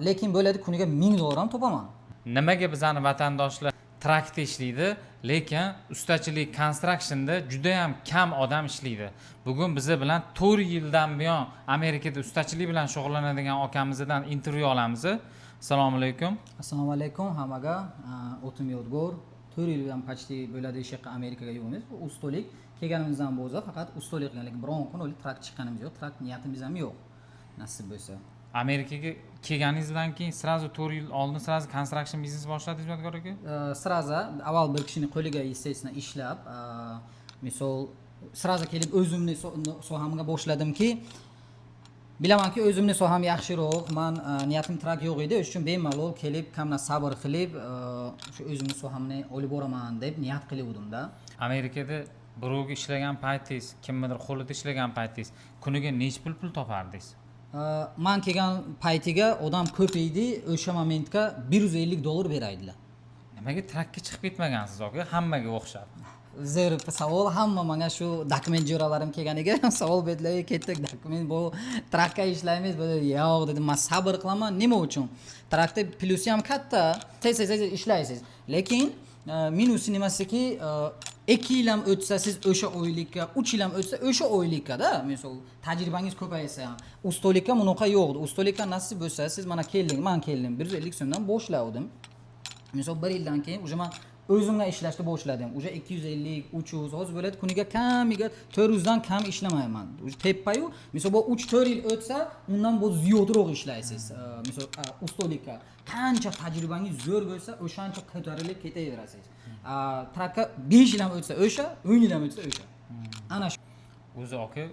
lekin bo'ladi kuniga $1000 ham topaman. Nimaga bizani vatandoshlar traktda ishlaydi, lekin ustachilik, constructionda juda ham kam odam ishlaydi. Bugun bizi bilan 4 yildan buyon Amerikada ustachilik bilan shug'ullanadigan akamizdan intervyu olamiz. Assalomu alaykum. Assalomu alaykum hammaga. O'tim Yodgor. 4 yil ham почти bo'ladi ishga Amerikaga yuramiz. Ustolik kelganimizdan bo'lsa faqat ustolik qilganlik biron kun o'lik trakt chiqqanimiz yo'q, trakt niyatimiz ham yo'q. Nasib bo'lsa. Amerikaga kelganingizdan keyin sразу 4 yil oldin sразу construction biznes boshladingiz Yodgor aka? Sразу avval bir kishini qo'liga естественно ishlab, misol sразу kelib o'zimni sohamga boshladimki, bilamanki o'zimni soham yaxshiroq, men niyatim trakt yo'q edi, shuning uchun bemalol kelib, kamdan sabr qilib, shu o'zimni sohamni olib boraman deb niyat qilgandim-da. Amerikada birovga ishlagan paytingiz, kimnidir qo'lida ishlagan paytingiz, kuniga necha pul topardingiz? Men kelgan paytiga odam ko'p edi, o'sha momentga $150 beraydilar. Nimaga traktga chiqib ketmagansiz aka? Hammaga o'xshab. Zerif savol, hamma menga shu dokument jo'ralarim kelganiga savol berdilar, ketdik dokument bu traktga ishlaymiz, bu yo'q dedim, men sabr qilaman. Nima uchun? Traktda plyusi ham katta, tez ishlaysiz. Lekin minusi nimasiki, 2 yil ham o'tsa siz o'sha oylikka, 3 yil ham o'tsa o'sha oylikka-da, misol tajribangiz ko'paysa ham, ustolikka bunaqa yo'q. Ustolikka nasib bo'lsa, siz mana kelding, men keldim, 150 so'mdan boshladim. Misol 1 yildan keyin uje men o'zimga ishlashni boshladim. Uje 250, 300 hozir bo'ladi, kuniga kamiga 400 dan kam ishlamayman. Uje teppayu, misol bu 3-4 yil o'tsa, undan bu ziyodroq ishlaysiz. Misol ustolikka qancha tajribangiz zo'r bo'lsa, o'shancha ko'tarilib ketaverasiz. Traktga 5 yil ham o'tsa o'sha, 10 yil ham o'tsa o'sha. Ana shu. O'zi aka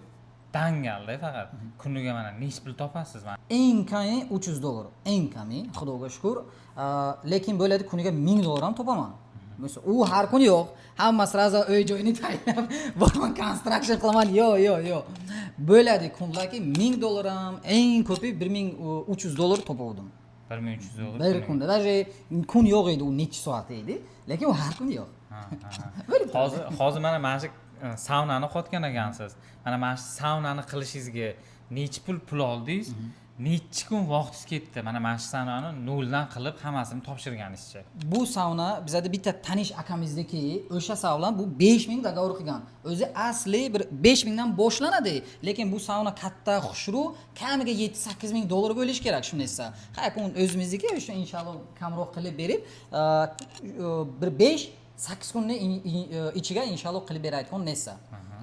dangalda faqat kuniga mana necha pul topasiz mana? Eng kami $300, eng kami, Xudoga shukr. Lekin bo'ladi kuniga $1000 ham topaman. Mesela u har kun yo'q. Hamma sразу uy joyini tayyorlab, boraman construction qilaman. Yo'q. Bo'ladi kunlarki $1000 ham, eng ko'pi $1300 topavdim. $1300. Bir kunda. Даже kun yo'q edi, u necha soat edi, lekin u har kun yo'q. Hozir mana shu saunani qotgan ekansiz. Mana shu saunani qilishingizga necha pul oldingiz? Necha kun vaqtingiz ketdi? Mana shu saunani noldan qilib hammasini topshirganingizcha. Bu sauna bizda bitta tanish akamizniki, o'sha sauna bu 5000 dogovor qilgan. O'zi asli bir 5000 dan boshlanadi, lekin bu sauna katta xushru, kamiga $7-8 ming bo'lish kerak shuni esa. Qay-kun o'zimizniki, o'sha inshaalloh kamroq qilib berib, bir 5-8 kunni ichiga inshaalloh qilib berayotgan nesa.